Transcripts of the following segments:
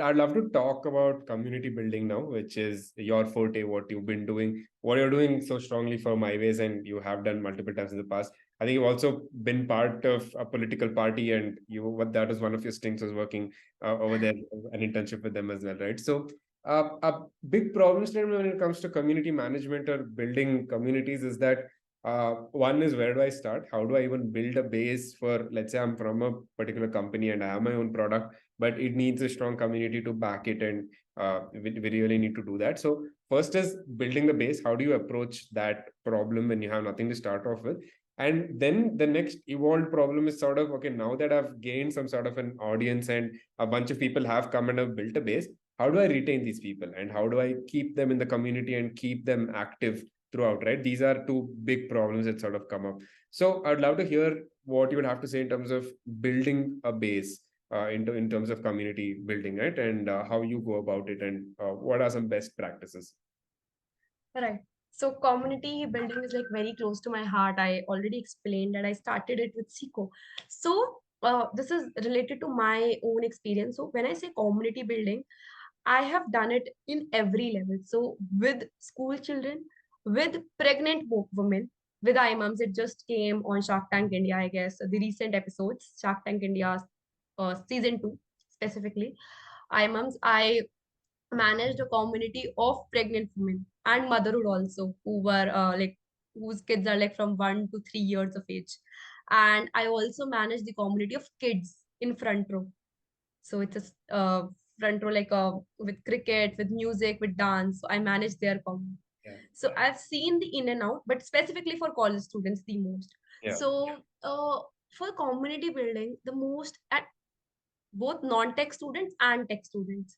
I'd love to talk about community building now, which is your forte, what you've been doing, what you're doing so strongly for MyWays, and you have done multiple times in the past. I think you've also been part of a political party, and what that was one of your stints was working over there, an internship with them as well, right? So, a big problem when it comes to community management or building communities is that one is, where do I start? How do I even build a base for, let's say I'm from a particular company and I have my own product, but it needs a strong community to back it, and we really need to do that. So first is building the base. How do you approach that problem when you have nothing to start off with? And then the next evolved problem is sort of, okay, now that I've gained some sort of an audience and a bunch of people have come and have built a base, how do I retain these people and how do I keep them in the community and keep them active throughout, right? These are two big problems that sort of come up. So I'd love to hear what you would have to say in terms of building a base, in terms of community building, right? And how you go about it, and what are some best practices? Right. So community building is like very close to my heart. I already explained that I started it with Seco. So this is related to my own experience. So when I say community building, I have done it in every level. So with school children, with pregnant women, with imams. It just came on Shark Tank India, I guess, the recent episodes, Shark Tank India season 2 specifically. Imams, I managed a community of pregnant women and motherhood also, who were whose kids are like from 1 to 3 years of age. And I also managed the community of kids in front row. So it's a front row like with cricket, with music, with dance. So I manage their community. Yeah. So I've seen the in and out, but specifically for college students, the most. Yeah. So for community building, the most at both non-tech students and tech students.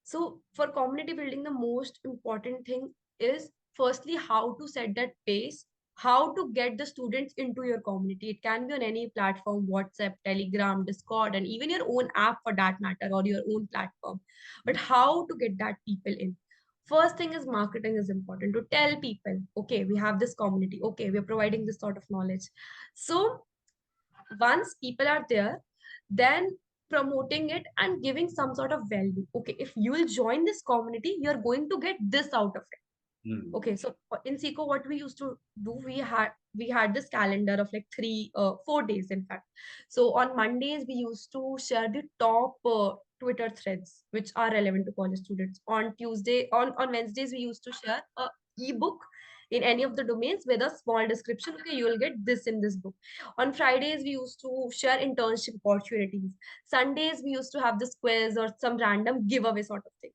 So for community building, the most important thing is firstly how to set that pace, how to get the students into your community. It can be on any platform, WhatsApp, Telegram, Discord, and even your own app for that matter, or your own platform. But how to get that people in? First thing is marketing is important to tell people, okay, we have this community, okay, we're providing this sort of knowledge. So once people are there, then promoting it and giving some sort of value. Okay, if you will join this community, you're going to get this out of it. Mm. Okay, so in Seco, what we used to do, we had this calendar of like 4 days, in fact. So on Mondays, we used to share the top Twitter threads which are relevant to college students. On Wednesdays, we used to share a ebook in any of the domains with a small description. Okay, you will get this in this book. On Fridays, we used to share internship opportunities. Sundays, we used to have this quiz or some random giveaway sort of thing.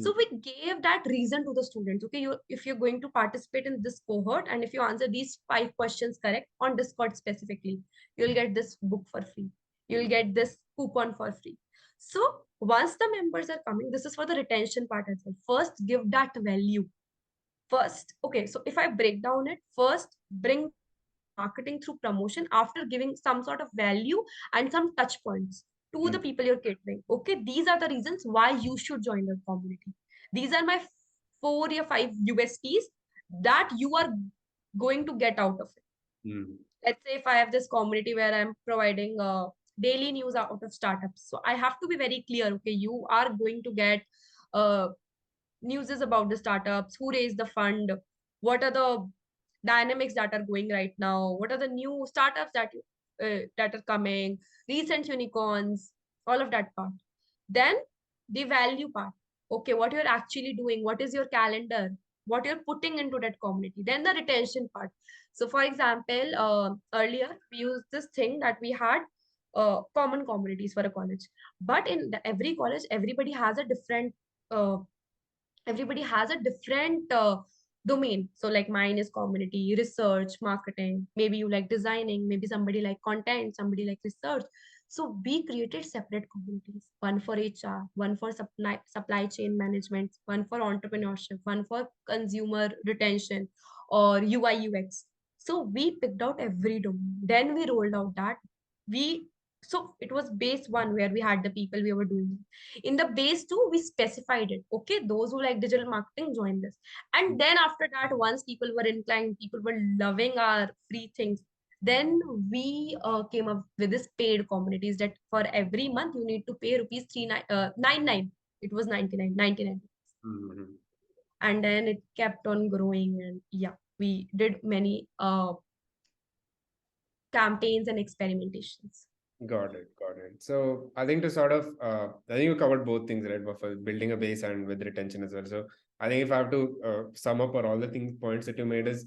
So Mm. we gave that reason to the students. Okay, if you're going to participate in this cohort and if you answer these 5 questions correct on Discord specifically, you'll get this book for free. You'll get this coupon for free. So once the members are coming, this is for the retention part as well. First, give that value. First, okay, so if I break down it, first bring marketing through promotion after giving some sort of value and some touch points to the Mm. people you're catering. Okay, these are the reasons why you should join the community. These are my 4 or 5 USPs that you are going to get out of it. Mm. Let's say if I have this community where I'm providing daily news out of startups, so I have to be very clear. Okay, you are going to get uh, news is about the startups, who raised the fund, what are the dynamics that are going right now, what are the new startups that are coming, recent unicorns, all of that part. Then the value part. Okay, what you're actually doing, what is your calendar, what you're putting into that community. Then the retention part. So, for example, earlier we used this thing that we had common communities for a college, but in every college, uh, everybody has a different domain. So like mine is community research marketing, maybe you like designing, maybe somebody like content, somebody like research. So we created separate communities, one for HR, one for supply chain management, one for entrepreneurship, one for consumer retention or UI UX. So we picked out every domain, then we rolled out that we so it was base one where we had the people we were doing. In the base two, we specified it. Okay, those who like digital marketing join this. And then after that, once people were inclined, people were loving our free things. Then we came up with this paid communities that for every month you need to pay rupees 99. It was 99. Mhm. And then it kept on growing, and yeah, we did many campaigns and experimentations. Got it. Got it. So I think to sort of, I think you covered both things, right? But for building a base and with retention as well. So I think if I have to sum up or all the things points that you made is,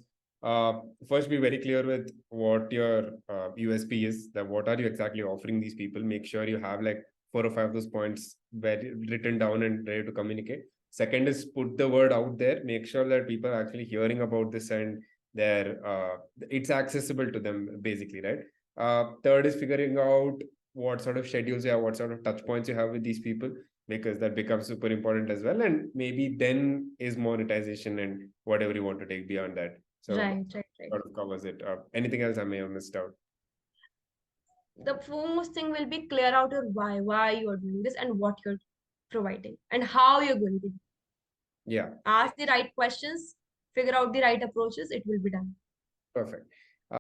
first be very clear with what your USP is. That what are you exactly offering these people? Make sure you have like 4 or 5 of those points very written down and ready to communicate. Second is put the word out there. Make sure that people are actually hearing about this and they're it's accessible to them basically, right? Third is figuring out what sort of schedules you have, what sort of touch points you have with these people, because that becomes super important as well. And maybe then is monetization and whatever you want to take beyond that. So Right. sort of covers it. Anything else I may have missed out? The foremost thing will be clear out your why you're doing this and what you're providing and how you're going to Yeah, ask the right questions, figure out the right approaches, it will be done. perfect.